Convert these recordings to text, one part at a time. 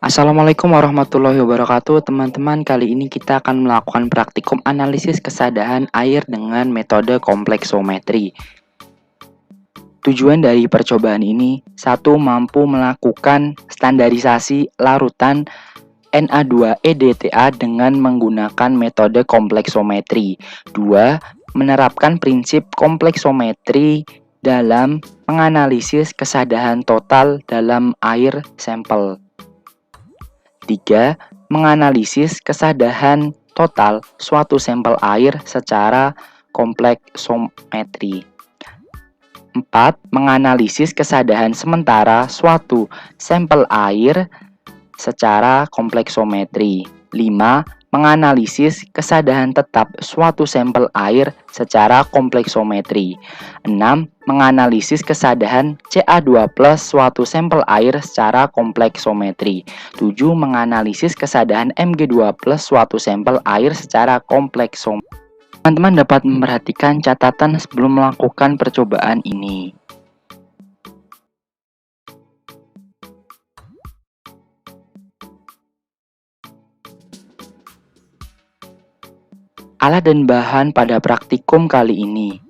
Assalamualaikum warahmatullahi wabarakatuh. Teman-teman, kali ini kita akan melakukan praktikum analisis kesadaran air dengan metode kompleksometri. Tujuan dari percobaan ini, satu, mampu melakukan standarisasi larutan Na2-EDTA dengan menggunakan metode kompleksometri. Dua, menerapkan prinsip kompleksometri dalam menganalisis kesadaran total dalam air sampel. 3. Menganalisis kesadaran total suatu sampel air secara kompleksometri. 4. Menganalisis kesadaran sementara suatu sampel air secara kompleksometri. 5. Menganalisis kesadaran tetap suatu sampel air secara kompleksometri. 6. Menganalisis kesadaran Ca2+ suatu sampel air secara kompleksometri. 7. Menganalisis kesadaran Mg2+ suatu sampel air secara kompleksometri. Teman-teman dapat memperhatikan catatan sebelum melakukan percobaan ini. Alat dan bahan pada praktikum kali ini.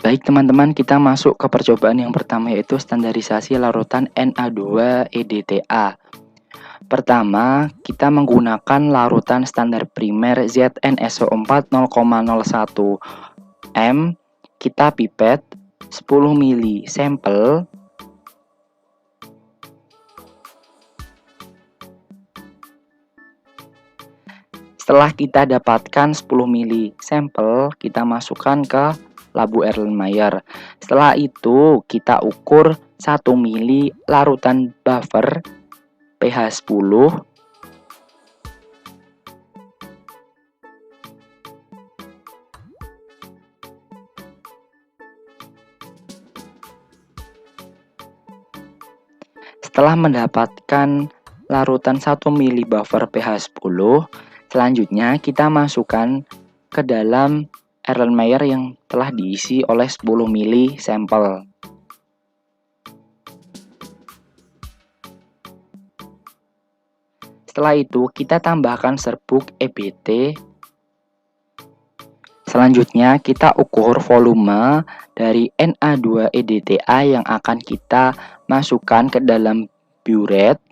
Baik teman-teman, kita masuk ke percobaan yang pertama, yaitu standarisasi larutan Na2-EDTA. Pertama, kita menggunakan larutan standar primer ZnSO4 0,01 M. Kita pipet 10 ml sampel. Setelah kita dapatkan 10 ml sampel, kita masukkan ke labu Erlenmeyer. Setelah itu, kita ukur 1 ml larutan buffer pH 10. Setelah mendapatkan larutan 1 ml buffer pH 10, selanjutnya kita masukkan ke dalam Erlenmeyer yang telah diisi oleh 10 ml sampel. Setelah itu kita tambahkan serbuk EBT. Selanjutnya kita ukur volume dari Na2-EDTA yang akan kita masukkan ke dalam burette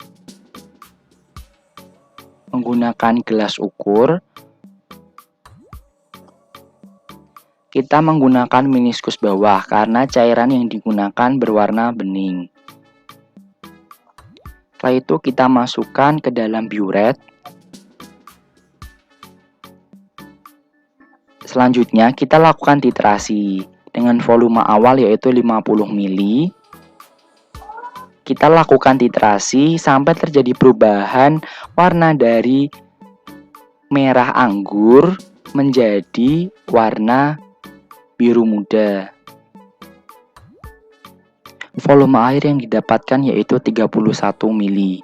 menggunakan gelas ukur. Kita menggunakan meniskus bawah karena cairan yang digunakan berwarna bening. Setelah itu kita masukkan ke dalam burette. Selanjutnya kita lakukan titrasi dengan volume awal yaitu 50 ml. Kita lakukan titrasi sampai terjadi perubahan warna dari merah anggur menjadi warna biru muda. Volume air yang didapatkan yaitu 31 ml.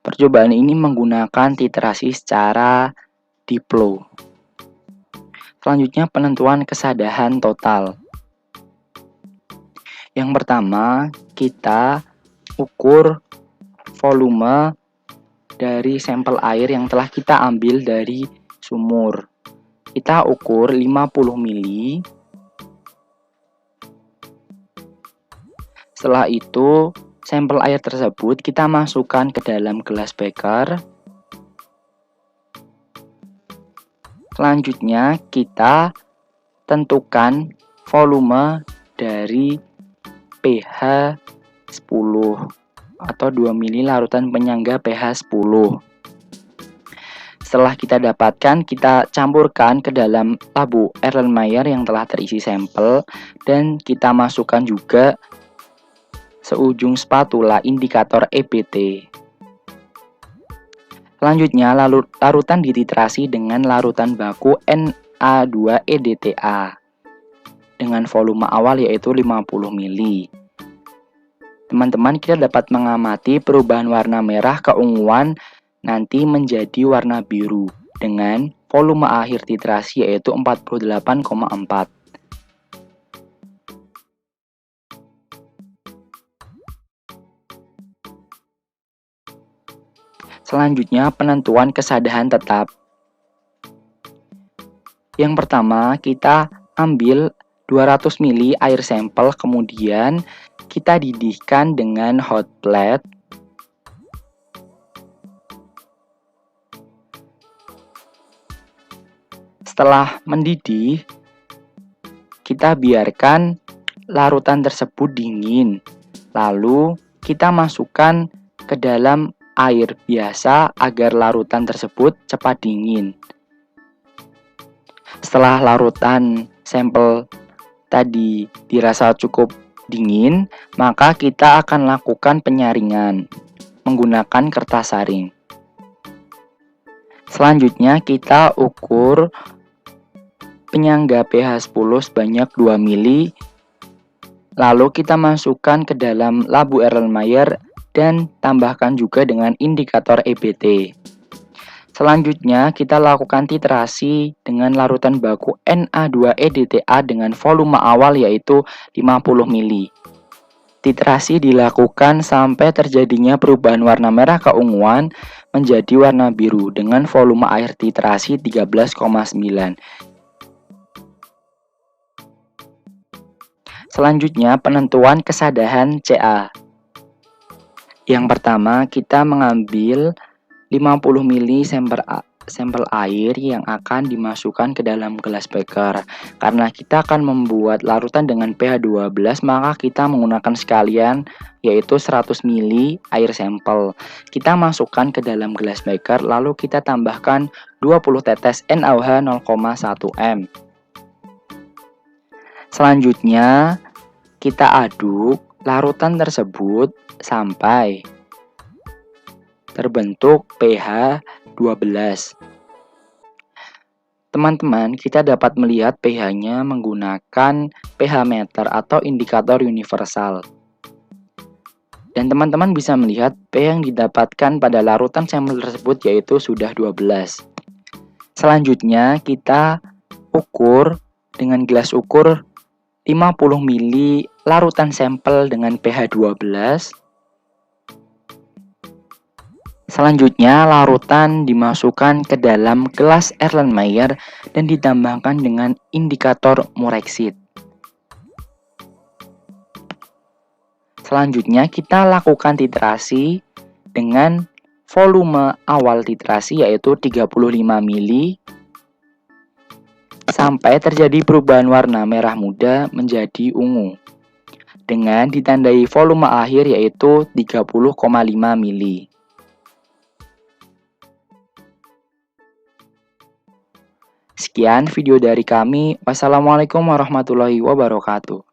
Percobaan ini menggunakan titrasi secara diplo. Selanjutnya penentuan kesadaran total. Yang pertama, kita ukur volume dari sampel air yang telah kita ambil dari sumur. Kita ukur 50 ml. Setelah itu, sampel air tersebut kita masukkan ke dalam gelas beker. Selanjutnya, kita tentukan volume dari pH 10 atau 2 ml larutan penyangga pH 10. Setelah kita dapatkan, kita campurkan ke dalam labu Erlenmeyer yang telah terisi sampel dan kita masukkan juga seujung spatula indikator EBT. Selanjutnya, larutan dititrasi dengan larutan baku Na2-EDTA dengan volume awal yaitu 50 ml. Teman-teman, kita dapat mengamati perubahan warna merah keunguan nanti menjadi warna biru dengan volume akhir titrasi yaitu 48,4. Selanjutnya, penentuan kesadahan tetap. Yang pertama, kita ambil 200 ml air sampel, kemudian kita didihkan dengan hot plate. Setelah mendidih, kita biarkan larutan tersebut dingin. Lalu, kita masukkan ke dalam air biasa agar larutan tersebut cepat dingin. Setelah larutan sampel tadi dirasa cukup dingin, maka kita akan lakukan penyaringan menggunakan kertas saring. Selanjutnya kita ukur penyangga pH 10 sebanyak 2 ml. Lalu kita masukkan ke dalam labu Erlenmeyer dan tambahkan juga dengan indikator EBT. Selanjutnya, kita lakukan titrasi dengan larutan baku Na2-EDTA dengan volume awal yaitu 50 ml. Titrasi dilakukan sampai terjadinya perubahan warna merah keunguan menjadi warna biru dengan volume air titrasi 13,9. Selanjutnya, penentuan kesadahan Ca. Yang pertama, kita mengambil 50 ml sampel air yang akan dimasukkan ke dalam gelas beker. Karena kita akan membuat larutan dengan pH 12, maka kita menggunakan sekalian yaitu 100 ml air sampel. Kita masukkan ke dalam gelas beker, lalu kita tambahkan 20 tetes NaOH 0,1 m. Selanjutnya, kita aduk larutan tersebut sampai terbentuk pH 12. Teman-teman, kita dapat melihat pH-nya menggunakan pH meter atau indikator universal. Dan teman-teman bisa melihat pH yang didapatkan pada larutan sampel tersebut yaitu sudah 12. Selanjutnya, kita ukur dengan gelas ukur 50 ml larutan sampel dengan pH 12. Selanjutnya, larutan dimasukkan ke dalam gelas Erlenmeyer dan ditambahkan dengan indikator Murexit. Selanjutnya, kita lakukan titrasi dengan volume awal titrasi yaitu 35 ml sampai terjadi perubahan warna merah muda menjadi ungu dengan ditandai volume akhir yaitu 30,5 ml. Sekian video dari kami. Wassalamualaikum warahmatullahi wabarakatuh.